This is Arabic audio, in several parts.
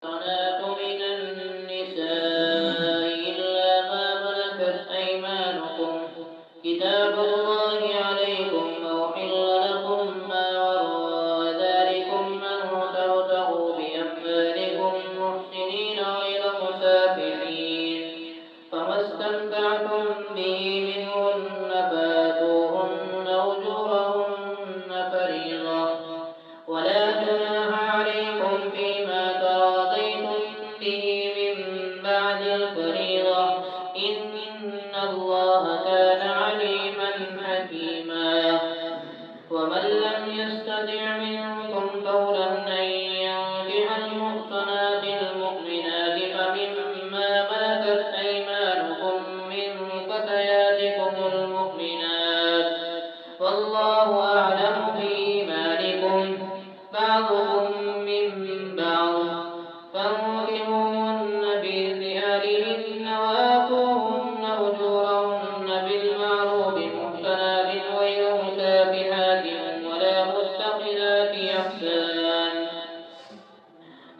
المحصنات من النساء إلا ما ملكت أيمانكم كتاب الله عليكم أحل لكم ما وراء ذلكم أن تبتغوا بأموالكم محسنين غير مسافحين فما استمتعتم به منهن فآتوهن أجورهن فريضة ولا جناح عليكم فيما تراضيتم به من بعد الفريضة إن الله كان عليما حكيما ومن لم يستطع منكم قولا أن ينكح المحصنات المؤمنات فمما ملكت أيمانكم من فتياتكم المؤمنات والله أعلم بإيمانكم بعضكم من بعض فانكحوهن بإذن أهلهن وآتوهن أجورهن بالمعروف محصنات غير مسافحات ولا متخذات أخدان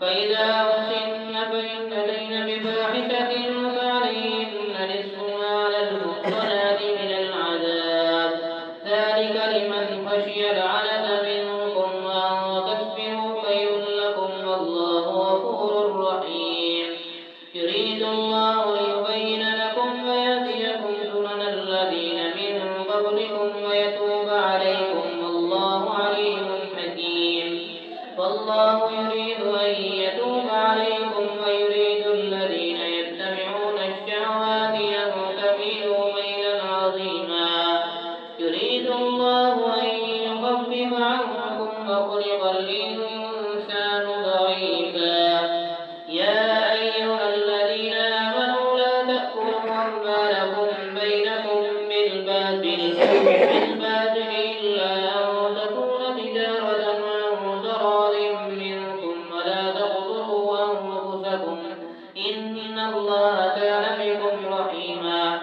فإذا أحسن فإن أتين بفاحشة فعليهن نصف ما على المحصنات من العذاب ذلك لمن خشي العنت منكم وأن تصبروا خير لكم والله غفور رحيم يريد الله ليبين لكم ويهديكم سنن الذين من قبلكم ويتوب عليكم والله عليم حكيم والله يريد أن يتوب عليكم ويريد الذين يتبعون الشهوات أن تميلوا ميلا عظيما يريد الله أن يخفف عنكم وخلق الإنسان ضعيفا يا أيها الذين آمنوا لا تأكلوا أموالكم بينكم بالباطل إلا أن تكون تجارة عن تراض منكم ولا تقتلوا أنفسكم إن الله كان بكم رحيما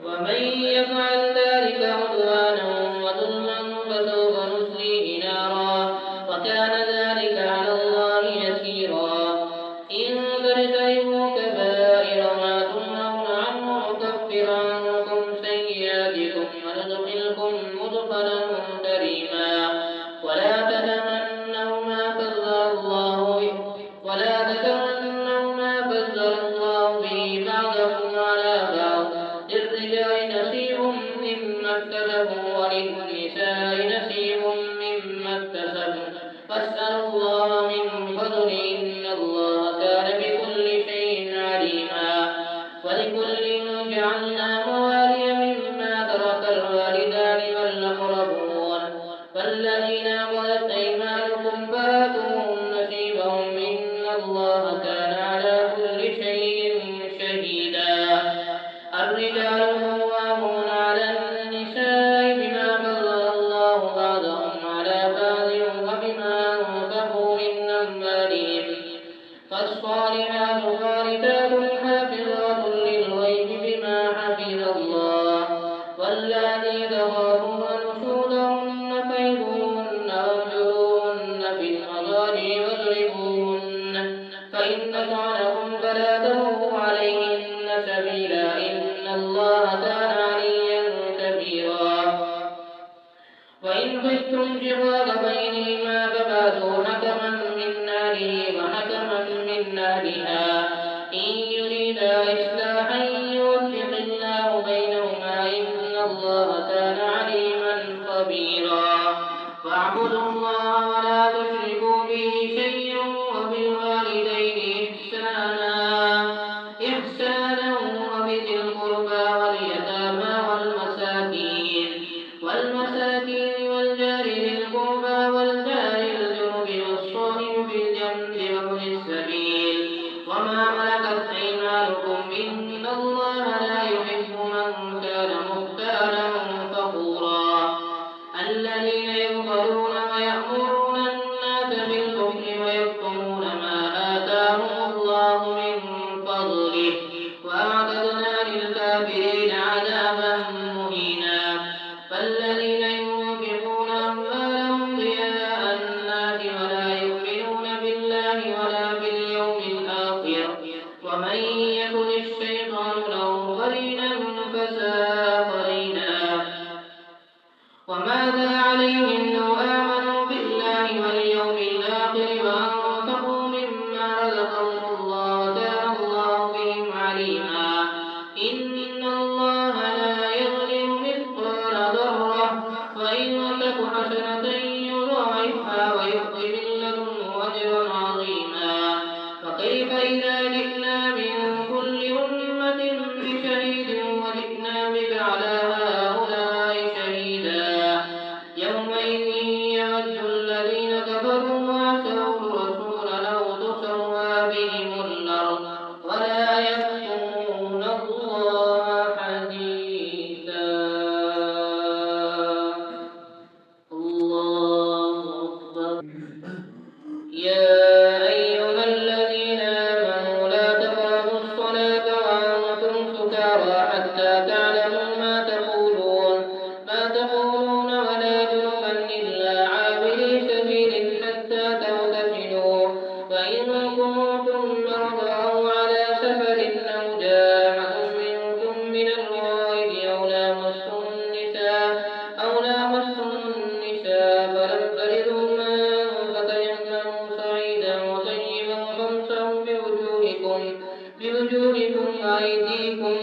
ومن يفعل ذلك عدوانا وظلما فسوف نصليه نارا وكان ذلك على الله يسيرا إن تجتنبوا كبائر ما تنهون عنه نكفر عنكم سيئاتكم وندخلكم مدخلا كريما ولا تتمنوا ما فضل الله به بعضكم على بعض للرجال نصيب مما اكتسبوا وللنساء نصيب مما اكتسبن فاسألوا الله من فضله إن الله كان بكل شيء عليما ولكل جعلنا موالي مما ترك الوالدان والأقربون فالذين عقدت أيمانكم فآتوهم نصيبهم إن الله كان على كل شيء شهيدا الرجال قوامون على النساء بما فضل الله بعضهم على بعض وبما أنفقوا من أموالهم فالصالحات قانتات حافظات للغيب بما حفظ الله واللاتي تخافون نشوزهن فعظوهن واهجروهن في المضاجع واضربوهن فإن أطعنكم فلا تبغوا عليهن سبيلا إن الله كان عليا كبيرا وإن خفتم شقاق بينهما فبعثوا حكما من أهله وحكما من أهلها إن يريدا إصلاحا يوفق الله بينهما إن الله كان عليما خبيرا واعبدوا الله ولا تشركوا به شيئا وبالوالدين إحسانا وبذي القربى واليتامى والمساكين والجار ذي القربى والجار الجنب والصاحب بالجنب وابن السبيل وما ملكت أيمانكم إن الله لا يحب من كان مختالا فخورا الذين يبخلون ويأمرون الناس بالبخل ويكتمون ما آتاهم الله من فضله وأعتدنا للكافرين عذابا مهينا فالذين ينفقون أموالهم رئاء الناس ولا يؤمنون بالله ولا باليوم فكيف إذا جئنا من كل أمة بشهيد وجئنا بك على هؤلاء شهيدا يومئذ يود الذين كفروا وعصوا الرسول لو تسوى بهم الأرض ولا يكتمون الله حديثا. الله أكبر. يا أيها الذين آمنوا لا تقربوا الصلاة وأنتم سكارى حتى تعلموا ما تقولون ولا جنبا إلا عابري سبيل حتى تغتسلوا فإن كنتم مرضى أو على سفر أو جاء أحد منكم من الغائط أو لامستم النساء فلم تجدوا ماء فتيمموا صعيدا طيبا فامسحوا بوجوهكم وأيديكم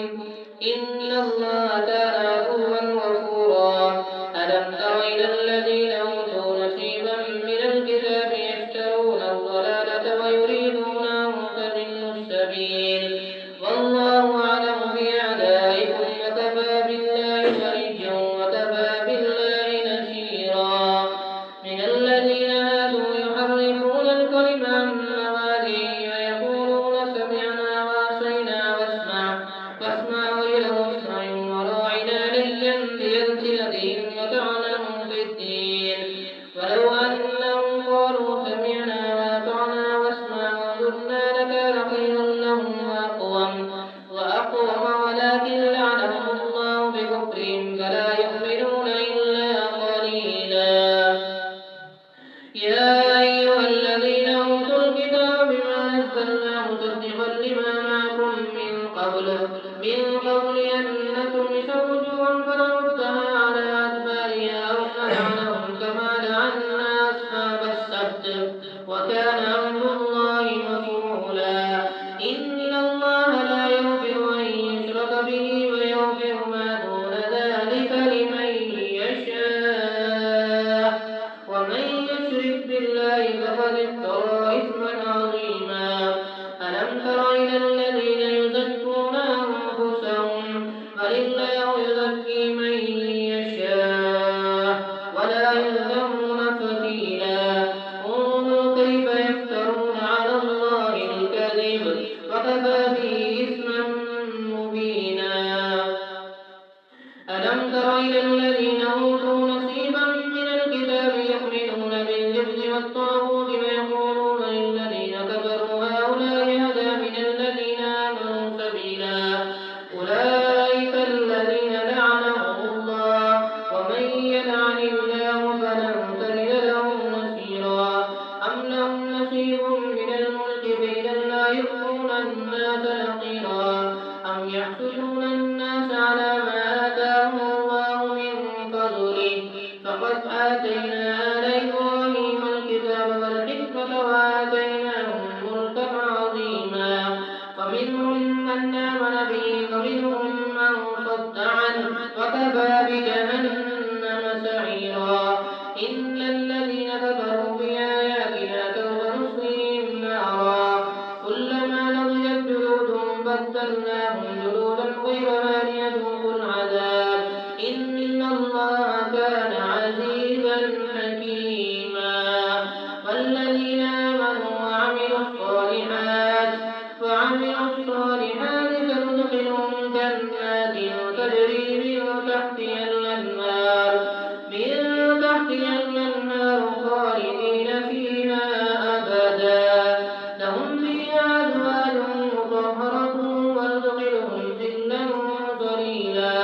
إن الله كان عفوا غفورا. ألم تر إلى الذين أوتوا نصيبا من الكتاب يشترون الضلالة ويريدون أن تضلوا السبيل والله أعلم بأعدائكم وكفى بالله وليا وكفى بالله نصيرا. من الذين هادوا يحرفون الكلم عن مواضعه ويقولون سمعنا وعصينا واسمع غير مسمع وراعنا ليا بألسنتهم وطعنهم في الدين ولو أنهم قالوا سمعنا وأطعنا واسمع وانظرنا لكان خيرا لهم وأقوم ولكن لعنهم الله بكفرهم فلا يؤمنون إلا قليلا. يا أيها الذين أوتوا الكتاب بما نزلنا مصدقا لما معكم من قبل أن نطمس وجوها فنردها على أدبارها أو نلعنهم كما لعنا أصحاب السبت وكان أمر الله مفعولا. إن الله لا يغفر أن يشرك به ويغفر ما دون ذلك لمن يشاء ومن يشرك بالله فقد افترى إثما عظيما. ألم تر إلى الذين يزكون أنفسهم بل الله يزكي من يشاء ولا يظلمون فتيلا. انظر كيف يفترون على الله الكذب وكفى به إثما مبينا. ألم تر إلى الذين أوتوا نصيبا من الكتاب يؤمنون بالجبت والطاغوت ويقولون للذين كفروا هؤلاء أهدى من الذين آمنوا سبيلا. أولئك الذين لعنهم الله ومن يلعن الله فلن تجد له نصيرا. أم لهم نصيب من الملك فإذا لا يؤتون الناس نقيرا. أم يحسدون الناس على ما آتاهم الله من فضله فقد آتينا آل إبراهيم الكتاب والحكمة وآتيناهم ملكا عظيما. فمنهم من آمن به ومنهم من صد عنه وكفى بجهنم سعيرا. إن الذين كفروا بآياتنا سوف نصليهم نارا كلما نضجت جلودهم بدلناهم جلودا غيرها ليذوقوا العذاب إن الله كان عزيزا حكيما. والذين آمنوا وعملوا الصالحات سندخلهم جنات تجري من تحتها الأنهار خالدين فيها أبدا لهم فيها أزواج مطهرة وندخلهم ظلا ظليلا.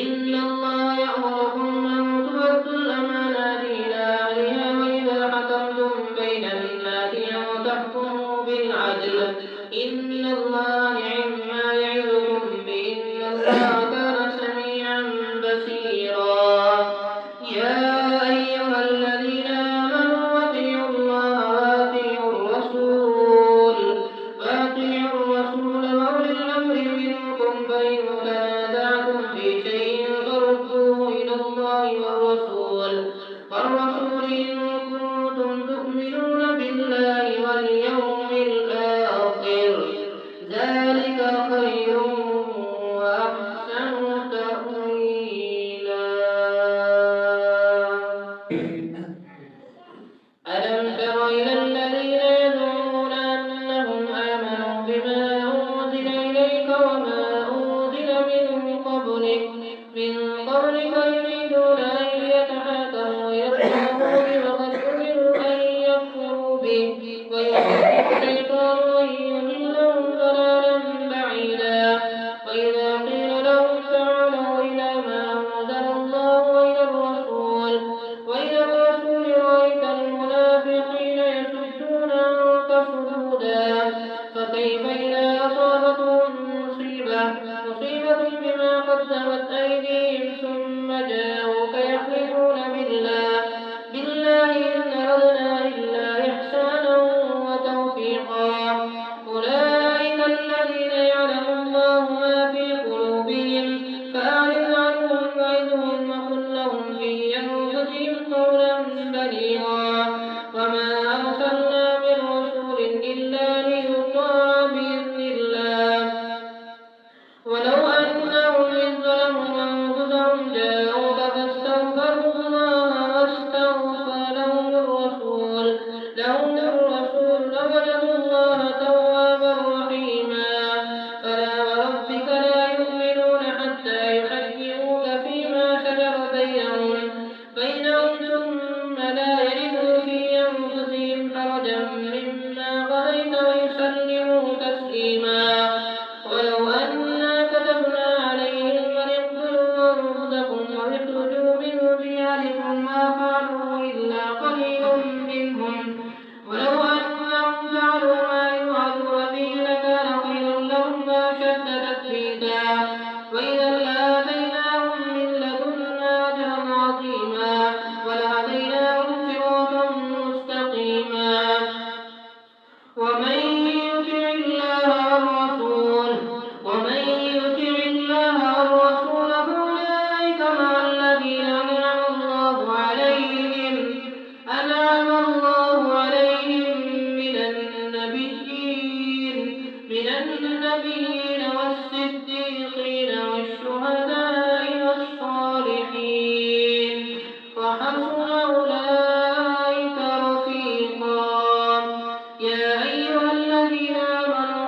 إن الله يأمركم أن تؤدوا الأمانات إلى أهلها وإذا حكمتم بين الناس أن تحكموا بالعدل إن الله نعم ما يعظكم به إن الله كان سميعا بصيرا. يا أيها الذين آمنوا أطيعوا الله وأطيعوا الرسول وأولي الأمر منكم فإن تنازعتم في شيء فردوه إلى الله والرسول إن كنتم تؤمنون بالله واليوم موسى فكيف إذا أصابتهم مصيبة بما قدمت أيديهم ثم جاءوك يحلفون بالله إن أردنا إلا إحسانا وتوفيقا أولئك الذين يعلم الله ما في قلوبهم فأعرض عنهم وعظهم وقل لهم في أنفسهم قولا بليغا وما أرسلنا من رسول إلا ليطاع بإذن الله ولو أنهم إذ ظلموا أنفسهم جاءوك فاستغفروا الله واستغفر لهم الرسول لوجدوا الله توابا رحيما فلا وربك لا يؤمنون حتى يحكموك فيما شجر بينهم ثم لا يجدوا في أنفسهم حرجا مما قضيت ويسلموا تسليما ولو أنا كتبنا عليهم أن اقتلوا أنفسكم أو اخرجوا من دياركم ما فعلوا إلا قليل منهم ولو أنهم فعلوا ما يوعظون به لكان خيرا لهم وأشد تثبيتا وإذا لآتيناهم من لدنا أجرا عظيما ولهديناهم صراطا مستقيما ومن يطع الله والرسول فأولئك مع الذين أنعم الله عليهم من النبيين والصديقين والشهداء والصالحين وحسن أولئك رفيقا يا أيها الذين آمنوا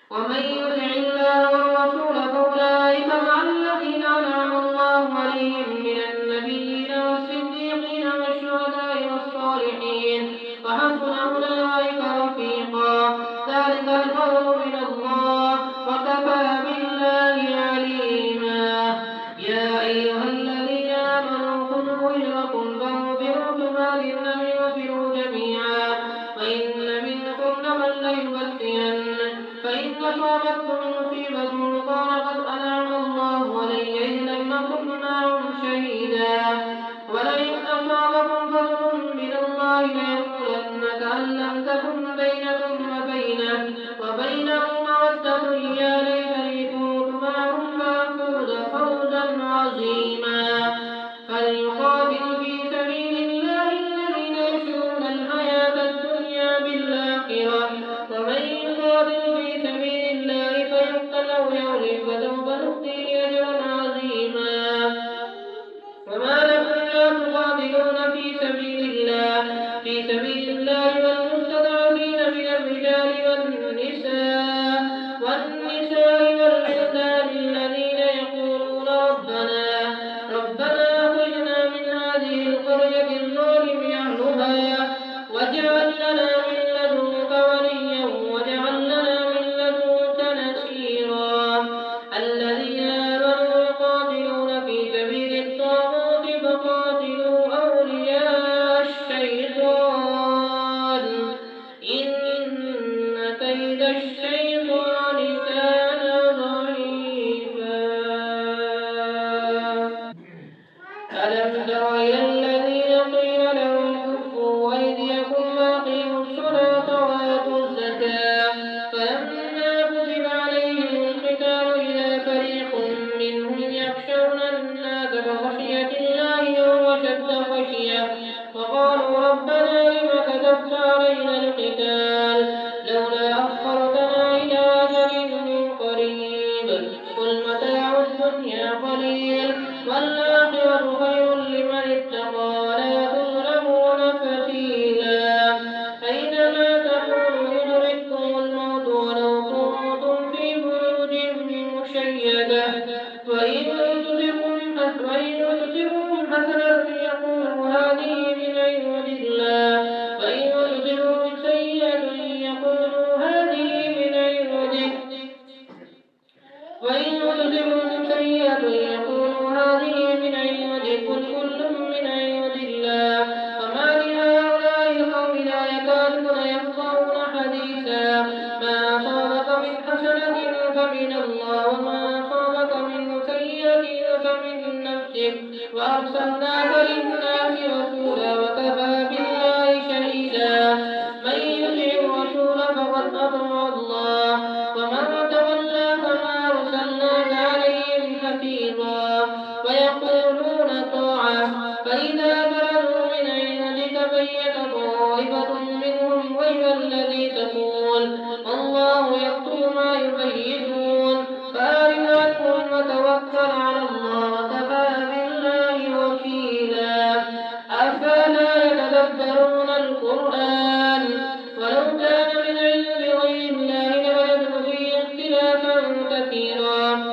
ومن يطع الله والرسول فأولئك مع الذين أنعم الله عليهم من النبيين والصديقين والشهداء والصالحين وحسن أولئك رفيقا ذلك الفضل من الله وكفى بالله عليما يا أيها الذين آمنوا خذوا أجركم فانفروا ثم لننفروا جميعا وإن منكم لمن ليبتين فإن أصابتكم مصيبة قال قد أنعم الله علي إذ لم أكن معهم شهيدا ولئن أصابكم فضل من الله ليقولن كأن لم تكن بينكم وبينه مودة يا ليتني كنت معهم فأفوز فوزا عظيما فليقاتل في سبيل الله الذين يشرون الحياة الدنيا بالآخرة ومن يقاتل في سبيل الله فيقتل أو يغلب فسوف نؤتيه أجرا عظيما وما لكم لا تقاتلون في سبيل الله والمستضعفين من الرجال والنساء والولدان الذين يقولون ربنا أخرجنا من هذه القرية الظالم أهلها واجعل لنا من لدنك وليا واجعل لنا من لدنك نصيرا الذين آمنوا يقاتلون في سبيل الطاغوت فقاتلوا أولياء الشيطان إن كيد الشيطان كان ضعيفا ألم تر إلى الذين قيل لهم كفوا أيديكم أطاع الله ومن تولى فما أرسلناك عليهم حفيظا ويقولون طاعة فإذا برزوا من عندك بيت طائفة منهم غير الذي تقول والله يكتب ما يبيتون فأعرض عنهم وتوكل على الله وكفى بالله وكيلا أفلا يتدبرون القرآن ولو كان من عند غير الله لوجدوا فيه اختلافا كثيرا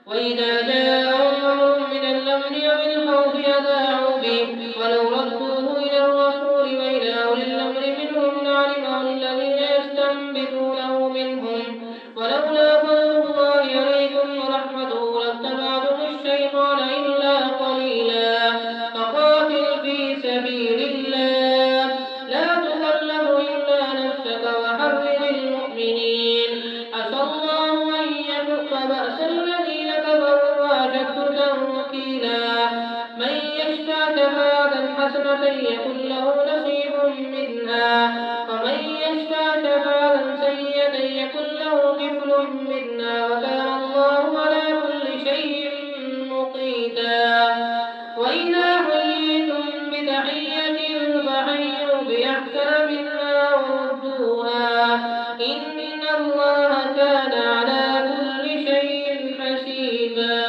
وإذا جاءهم أمر من الأمن أو الخوف أذاعوا به ولو ردوه إلى الرسول وإلى أولي الأمر منهم لعلمه الذين يستنبطونه منهم ولولا فضل الله عليكم ورحمته لاتبعتم الشيطان إلا قليلا فقاتل في سبيل الله لا تكلف إلا نفسك وحرر المؤمنين عسى الله أن يكف بأس الذين كفروا وأشد تنكيلا من يشفع شفاعة حسنة يكن له نصيب منها ومن يشفع شفاعة سيئة يكن له كفل منها وكان الله على كل شيء مقيتا وإذا حييتم بتحية فحيوا بأحسن منها وردوها إن الله كان على كل شيء حسيبا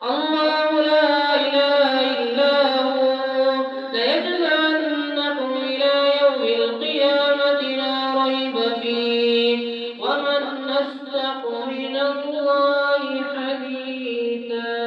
الله لا إله إلا هو ليجمعنكم إلى يوم القيامة لا ريب فيه ومن أصدق من الله حديثا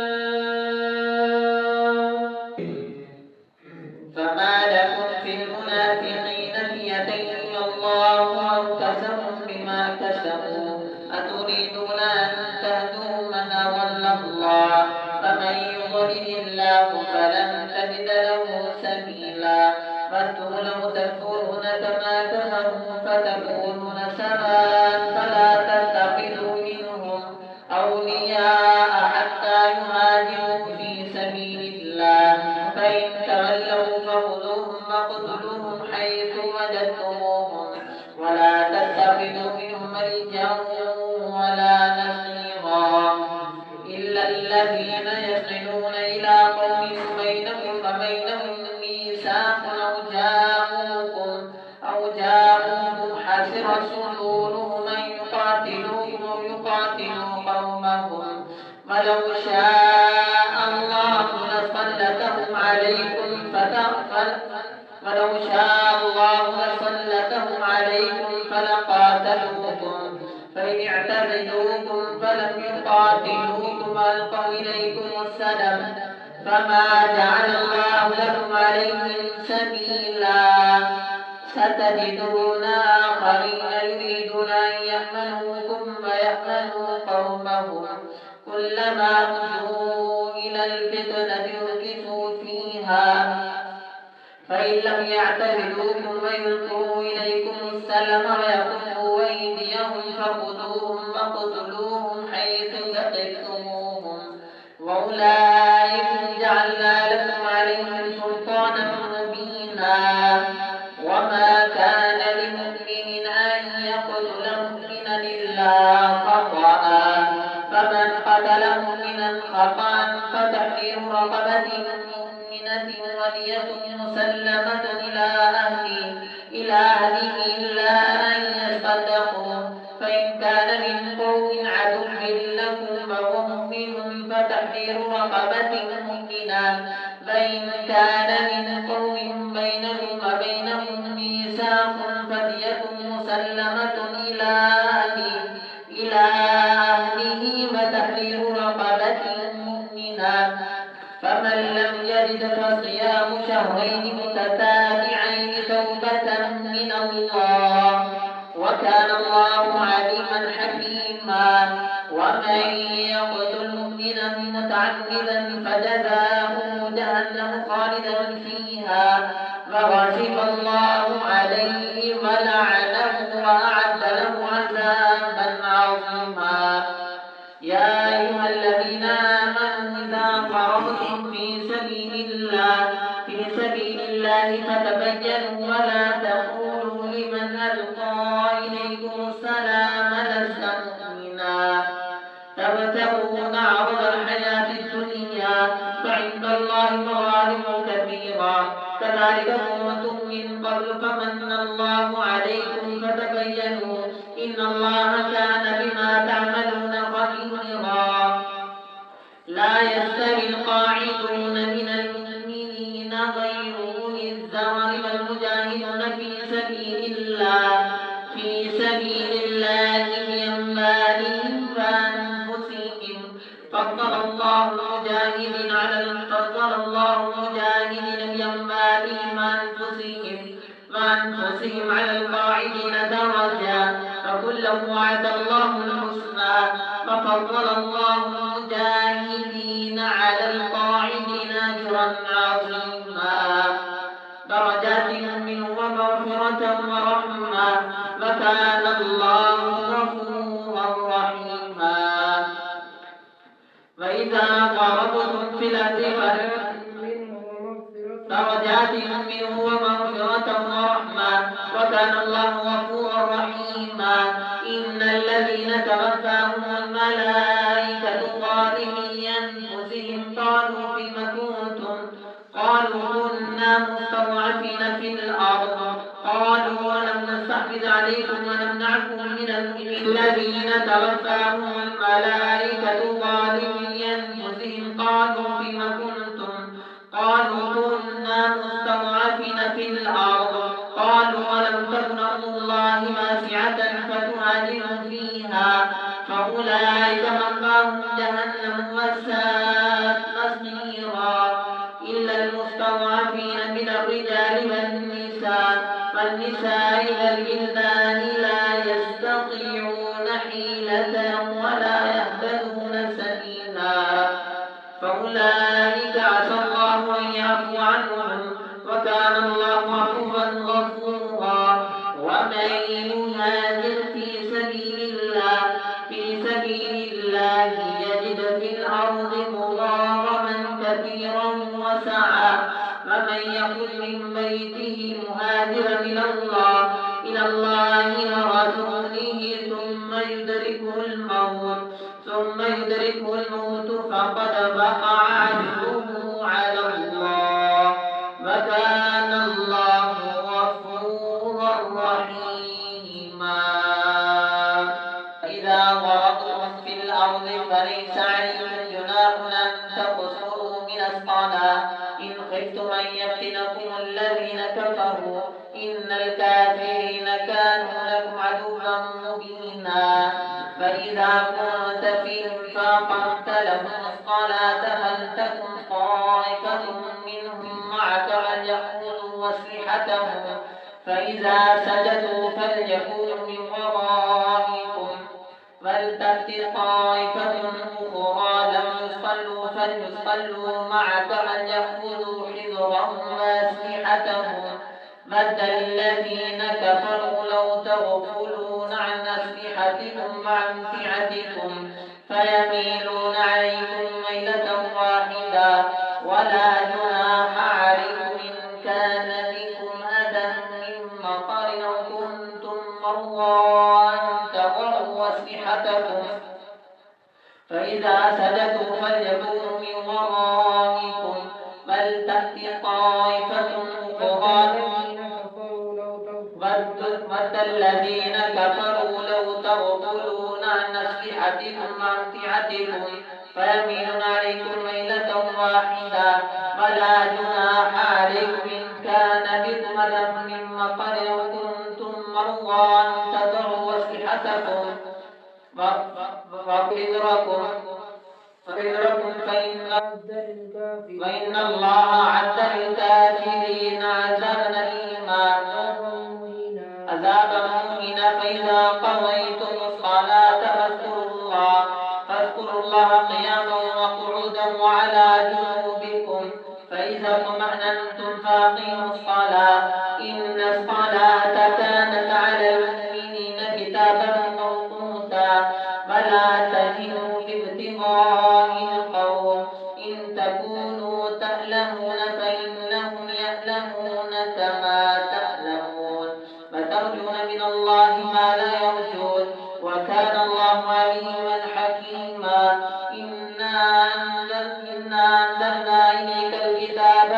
فما لكم في المنافقين فئتين الله أركسهم بما كسبوا أتريدون أن تهدوا من أضل الله فمن يضلل الله فلن تجد له سبيلا وأنتم لو تكفرون كما كفروا فتكونون سواء فلا تتخذوا منهم أولياء حتى يهاجروا في سبيل الله فإن تولوا فخذوهم وقتلوهم حيث وجدتموهم ولا تتخذوا منهم ملجا ولا نصيرا إلا الذين يصلون إلى قوم بينكم وبينهم ميثاق أو جاءوكم حسرت صدورهم أن يقاتلوكم أو يقاتلوا قومهم ولو شاء الله لسلطهم عليكم فلقاتلوكم فإن اعتزلوكم فلم يقاتلوكم وألقوا إليكم السلم فما جعل الله لكم عليهم سبيلا ستجدون آخرين يريدون أن يأمنوكم ويأمنوا قومهم كلما ردوا إلى الفتنة أركسوا فيها فإن لم يعتزلوكم ويلقوا إليكم السلم ويكفوا أيديهم فخذوهم وقتلوهم حيث ثقفتموهم وأولئكم جعلنا لكم عليهم سلطانا مبينا وما كان لمؤمن أن يقتل مؤمنا إلا خطأ فمن قتل مؤمنا خطأ فتحرير رقبة مؤمنة ودية مسلمة إلى أهله إلا أن يصدقوا فإن كان من قوم عدو لكم وهو مؤمن فتحرير رقبة مؤمنة فإن كان من قوم بينكم وبينهم ميثاق فدية مسلمة إلى أهله وتحرير رقبة مؤمنة فمن لم يجد فصيام شهرين متتابعين توبة من الله وكان الله عليما حكيما ومن يقتل مؤمنا متعمدا فجزاؤه جهنم خالدا فيها وغضب الله عليه ولعنه وأعد له عذابا عظيما يا أيها الذين آمنوا إذا ضربتم في سبيل الله فتبينوا ولا تقولوا لمن ألقى إليكم السلام لست مؤمنا تبتغون عرض الحياة الدنيا فعند الله مغانم كثيرة كذلك كنتم من قبل فمن الله عليكم فتبينوا إن الله كان بما تعملون خبيرا لا يستوي القاعدون من المؤمنين غير أولي الضرر والمجاهدون في سبيل الله بأموالهم وأنفسهم فضل الله المجاهدين بأموالهم وأنفسهم على القاعدين درجة فكلا وعد الله الحسنى ففضل الله المجاهدين على القاعدين أجرا عظيما درجات منه ومغفرة ورحمة وكان الله غفورا رحيما وإذا ضربتم في الأرض درجات منه ومغفرة ورحمة وكان الله غفورا رحيما إن الذين توفاهم الملائكة ظالمي أنفسهم قالوا فيم كنتم قالوا كنا مستضعفين في الأرض قالوا ولم نستحفظ عليكم ونمنعكم من المؤمنين الذين توفاهم الملائكة ظالمي أنفسهم قالوا فيم كنتم قالوا كنا مستضعفين في الأرض قالوا ولم تكن أرض الله واسعة فتهاجروا فيها فأولئك مأواهم جهنم وساءت مصيرا إلا المستضعفين من الرجال والنساء والولدان لا يستطيعون حيلة ولا يهتدون سبيلا فأولئك عسى الله أن يعفو عنهم وكان الله عفوا غفورا ومن يهاجر في سبيل الله يجد في الأرض مضاغما كثيرا وسعا ومن يخرج من بيته مهاجرا إلى الله ورسوله ثم يدركه الموت فقد وقع أجره على الله وكان الله غفورا رحيما إذا ضربتم في الأرض فليس عليكم جناح أن تقصروا من الصلاة إن خفتم أن يفتنكم الذين كفروا إن الكافرين كانوا لكم عدوا مبينا فإذا كنت فيهم فأقمت لهم الصلاة فلتكن طائفة منهم معك وليأخذوا أسلحتهم فإذا سجدوا فليكونوا من ورائكم ولتأت طائفة أخرى لم يصلوا فليصلوا معك وليأخذوا حذرهم وأسلحتهم ود الذين كفروا لو تغفلون عن أسلحتكم وأمتعتكم فيميلون عليكم ميلة واحدة ولا جناح عليكم إن كان بكم أذى من مطر أو كنتم مرضى أن تضعوا أسلحتكم فإذا سجدوا فليكونوا من ورائكم ولتأت طائفة أخرى ود الذين كفروا لو تغفلون عن أسلحتكم وأمتعتكم فيميلون عليكم ميلة واحدة ولا جناح عليكم إن كان بكم أذى من مطر أو كنتم مرضى أن تضعوا أسلحتكم وحذركم فإن الله أعد للكافرين عذابا مهينا فإذا قضيتم الصلاة فاذكروا الله قياما وقعودا وعلى جنوبكم فإذا اطمأننتم فأقيموا الصلاة إن الصلاة كانت على المؤمنين كتابا موقوتا ولا تهنوا في ابتغاء القوم إن تكونوا تألمون فإنهم يألمون كما تألمون وترجون من الله ما لا يرجون وكان الله عليما حكيما. إنا أنزلنا إليك الكتاب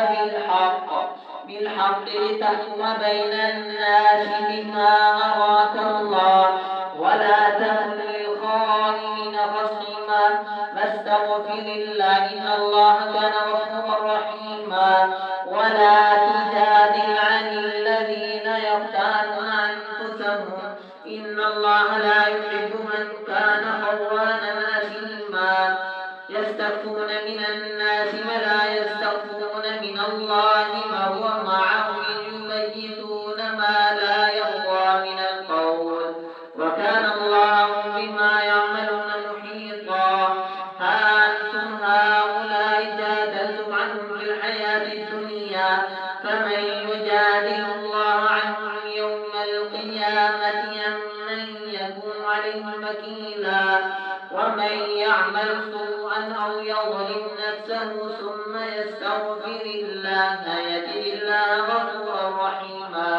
بالحق لتحكم بين الناس بما أراك الله ولا تكن للخائنين خصيما واستغفر الله إن الله كان غفورا رحيما. ولا تجادل عن الذين يختانون أنفسهم إن الله لا يحب من كان خوانا أثيما. يستخفون من الناس ولا يستخفون من الله وهو معهم يبيتون ما لا يرضى من القول وكان الله بما يعملون محيطا. ها أنتم هؤلاء جادلتم عنهم في الحياة الدنيا فمن يجادل الله عنهم يوم القيامة أم من يكون عليهم وكيلا. ومن يعمل سوءا أو يظلم نفسه ثم يستغفر الله يجد الله غفورا رحيما.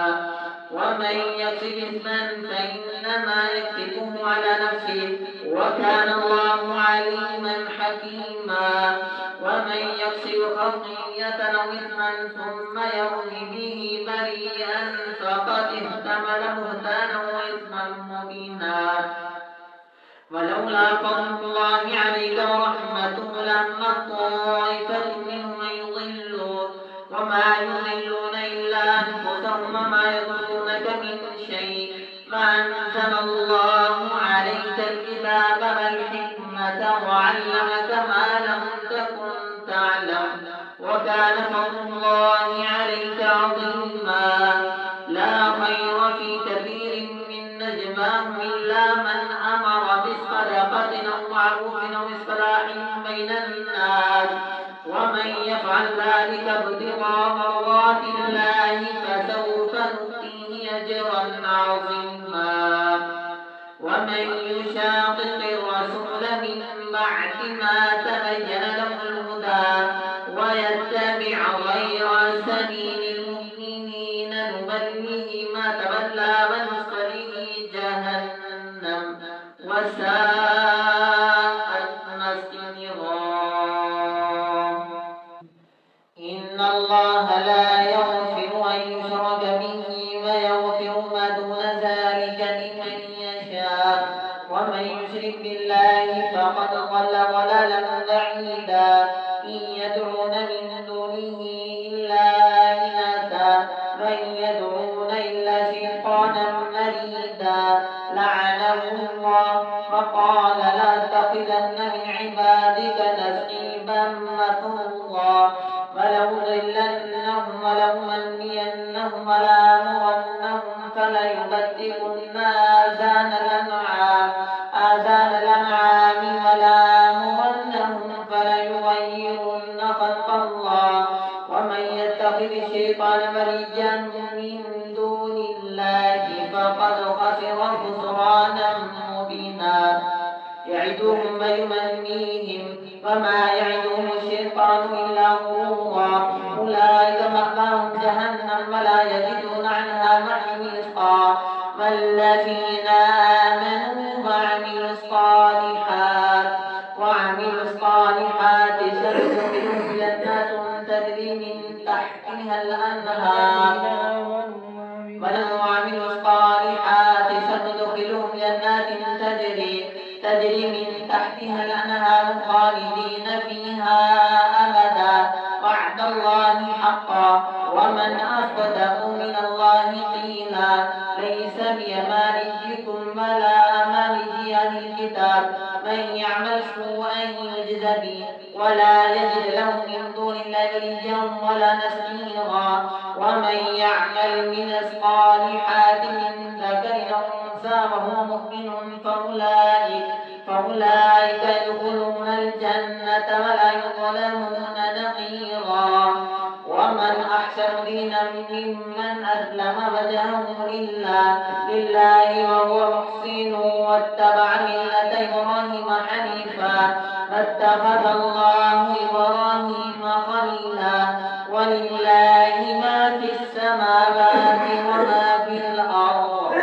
ومن يكسب إثما فإنما يكسبه على نفسه وكان الله عليما حكيما. ومن يكسب خطيئة أو إثما ثم يرمي به بريئا فقد احتمل بهتانا وإثما مبينا. ولولا فضل الله عليك ورحمته لهم طائفة منهم أن يضلوك وما يضلون إلا أنفسهم وما يضرونك من شيء فأنزل الله عليك الكتاب والحكمة وعلمك ما لم تكن تعلم وكان فضل الله عليك عظيما. لا خير في كثير من نجواهم إلا من أمر بصدقة أو معروف أو إصلاح بين الناس ومن يفعل ذلك ابتغاء مرضات الله فسوف نؤتيه أجرا عظيما. ومن يشاقق الرسول من بعد ما تبين له الهدى ويتبع غير سبيل المؤمنين نوله ما تولى ونصله جهنم وساءت مصيرا. إن الله لا يغفر أن يشرك به ويغفر ما دون ذلك لمن يشاء ومن يشرك بالله فقد ضل ضلالا بعيدا. إن يدعون من دونه إلا إناثا وإن يدعون إلا شيطانا مريدا لعنه الله وقال لأتخذن من عبادك نصيبا مفروضا ولأضلنهم ولأمنينهم ولآمرنهم فليبتكن آذان الأنعام ولآمرنهم فليغيرن خلق الله ومن يتخذ الشيطان وليا من دون الله فقد خسر خسرانا مبينا. يعدهم ويمنيهم وما يعدهم الشيطان إلا غرورا. أولئك مأواهم جهنم ولا يجدون عنها محيصا. والذين آمنوا وعملوا الصالحات سندخلهم جنات تجري من تحتها الأنهار وعملوا الصالحات سندخلهم جنات تجري من تحتها الأنهار خالدين فيها أبدا وعد الله حقا ومن أصدق من الله قيلا. ليس بأمانيكم ولا أماني أهل الكتاب من يعمل سوءا يجز به ولا يجد له من دون الله وليا ولا نصيرا. ومن يعمل من الصالحات من ذكر أو أنثى وهو مؤمن فأولئك يدخلون الجنة ولا يظلمون نقيرا. ومن أحسن دينا ممن أسلم وجهه لله وهو محسن واتبع ملة إبراهيم حنيفا فاتخذ الله إبراهيم خليلا. ولله ما في السماوات وما في الأرض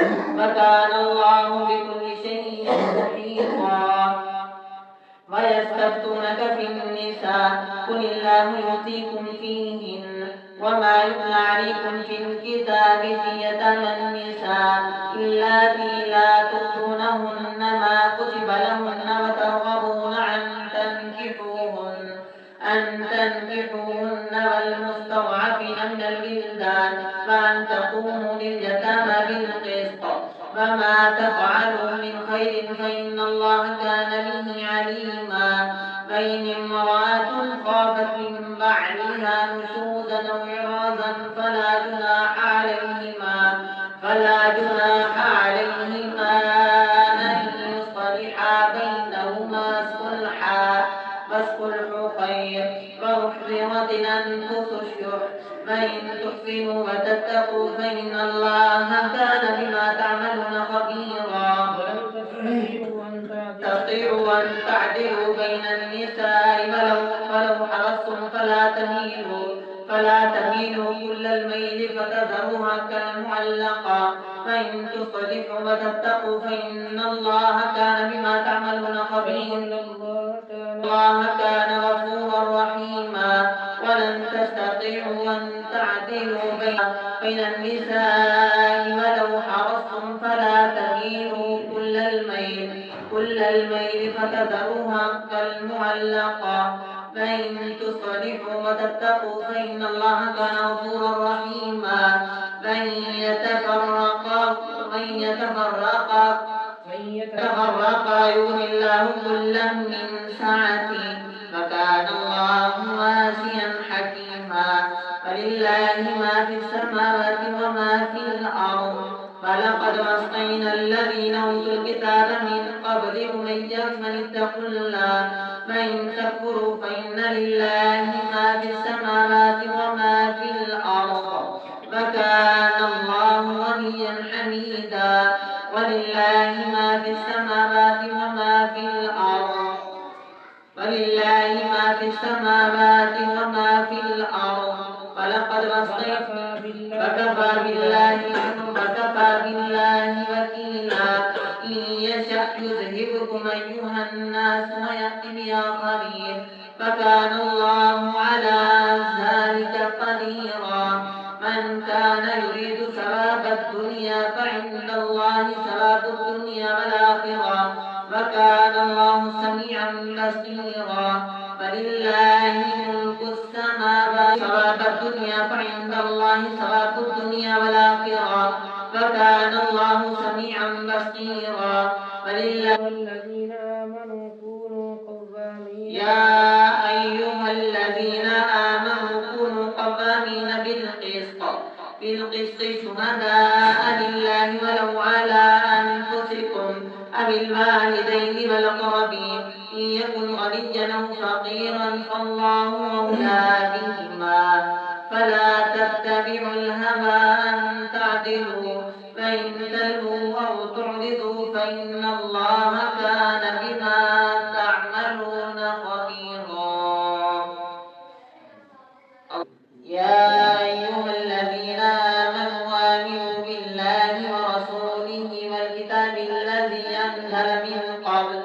النساء قل الله يؤتيكم فيهن وما يتلى عليكم في الكتاب في يتامى النساء اللاتي لا تؤتونهن ما كتب لهن وترغبون أن تنكحوهن والمستضعفين من الولدان وأن تقوموا لليتامى بالقسط وما تفعلوا من خير فإن الله كان به عليما. فإن امرأة خافت من بعلها نشوزا أو إعراضا فلا جناح عليهما أن يصلحا بينهما صلحا فالصلح خير وأحضرت الأنفس الشح فإن تحسنوا وتتقوا فإن الله كان بما تعملون خبيرا. تستطيعوا أن تعدلوا بين النساء ولو حرصتم فلا تميلوا كل الميل فتذروها كالمعلقة فإن تصلحوا وتتقوا فإن الله كان بما تعملون خبيرا. الله كان غفورا رحيما. ولن تستطيعوا أن تعدلوا بين النساء ولو حرصتم فلا تميلوا كل الميل فتذروها كالمعلقة فإن تصلحوا وتتقوا فإن الله كان غفورا رحيما. فإن يتفرقا يغني الله كلا من سعته فكان الله واسعا حكيما. فلله ما في السماوات وما في الأرض. فلقد وصينا الذين أوتوا الكتاب من قبلكم وإياكم أن اتقوا الله فإن تكفروا فإن لله ما في السماوات وما في الأرض فكان الله غنيا حميدا. ولله ما في السماوات وما في الأرض فلقد وصينا فكفى بالله وكيلا. إن يشأ يذهبكم أيها الناس ويأتي بآخرين فكان الله على ذلك قديرا. من كان يريد ثواب الدنيا فعند الله ثواب الدنيا والآخرة وكان الله سميعا بصيرا. فلله ملك السماوات ثواب الدنيا فعند الله ثواب الدنيا والآخرة وكان الله سميعا بصيرا. فلله الذين آمنوا كونوا قوامين يا أيها الذين آمنوا كونوا قوامين بالقسط شهداء لله ولو على أنفسكم أو الوالدين والأقربين إن يكن غنيا أو فقيرا فالله أولى بهما فلا تتبعوا الهوى أن تعدلوا فإن تلووا أو تعرضوا فإن الله كان بما تعملون خبيرا. يا أيها الذين آمنوا آمنوا بالله ورسوله والكتاب الذي أنزل من قبل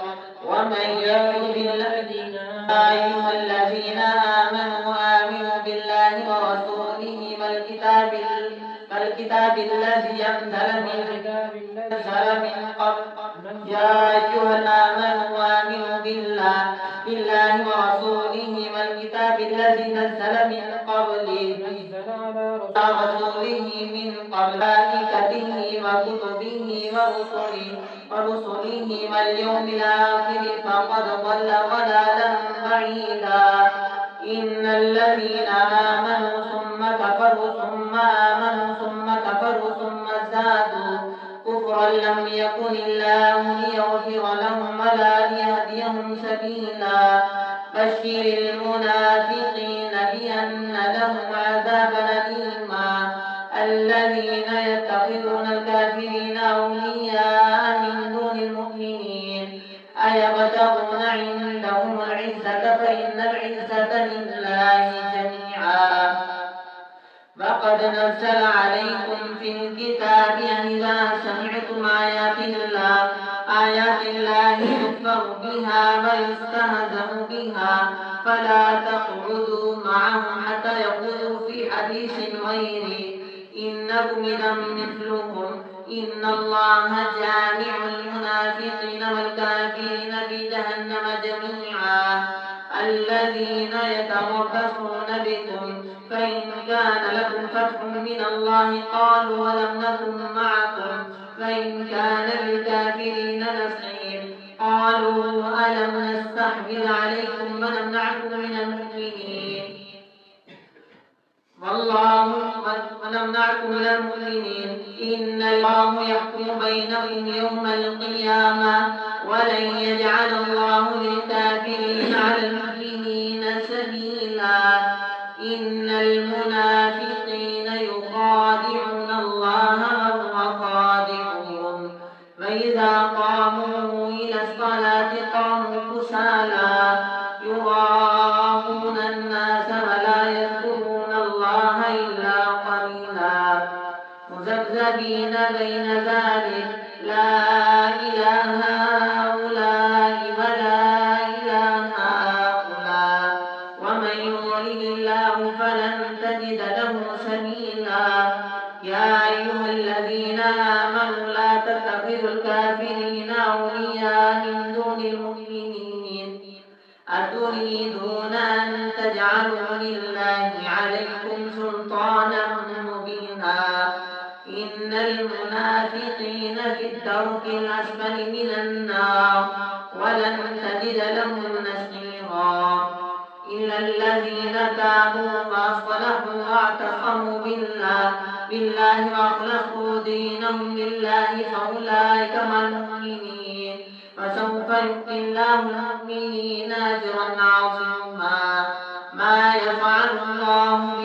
ومن يكفر بالذين أيها الذين آمنوا آمنوا بالله ورسوله والكتاب الذي أنزل من قبل يا أيها آمنوا آمنوا بالله ورسوله والكتاب الذي نزل من قبله رسوله من قبل ملائكته وكتبه ورسله واليوم الآخر فقد ضل ضلالا بعيدا. إن الذين آمنوا ثم كفروا ثم آمنوا ثم كفروا ثم ازدادوا كفرا لم يكن الله ليغفر لهم ولا ليهديهم سبيلا. بشر المنافقين بأن لهم عذابا أليما. الذين يتخذون الكافرين أولياء من دون المؤمنين أيبتغون عندهم العزة فإن العزة لله جميعا. فقد نزل عليكم في الكتاب أن إذا سمعتم آيات الله يكفر بها ويستهزأ بها فلا لكم إذا مثلهم إن الله جامع المنافقين والكافرين في جهنم جميعا. الذين يتربصون بكم فإن كان لكم فتح من الله قالوا ولم نكن معكم فإن كان للكافرين نصير قالوا ألم نستحوذ عليكم ونمنعكم من المؤمنين إن الله يحكم بينكم يوم القيامة ولن يجعل الله للكافرين على المؤمنين سبيلا. إن المنافقين يخادعون الله وهو خادعهم فإذا قاموا إلى الصلاة قاموا كسالى يراءون الناس ولا يذكرون الله إلا قليلا مذبذبين بين ذلك لا إله هؤلاء ولا إله هؤلاء ومن يضلل الله فلن تجد له سبيلا. يا أيها الذين آمنوا لا تتخذوا الكافرين أولياء من دون المؤمنين أتريدون أن تجعلوا لله عليكم سلطانا مبينا. إن المنافقين في الدرك الأسفل من النار ولن تجد لهم نصيرا إلا الذين تابوا وأصلحوا واعتصموا بالله وأخلصوا دينهم لله فأولئك مع المؤمنين وسوف يؤتي الله المؤمنين أجرا عظيما. ما يفعل الله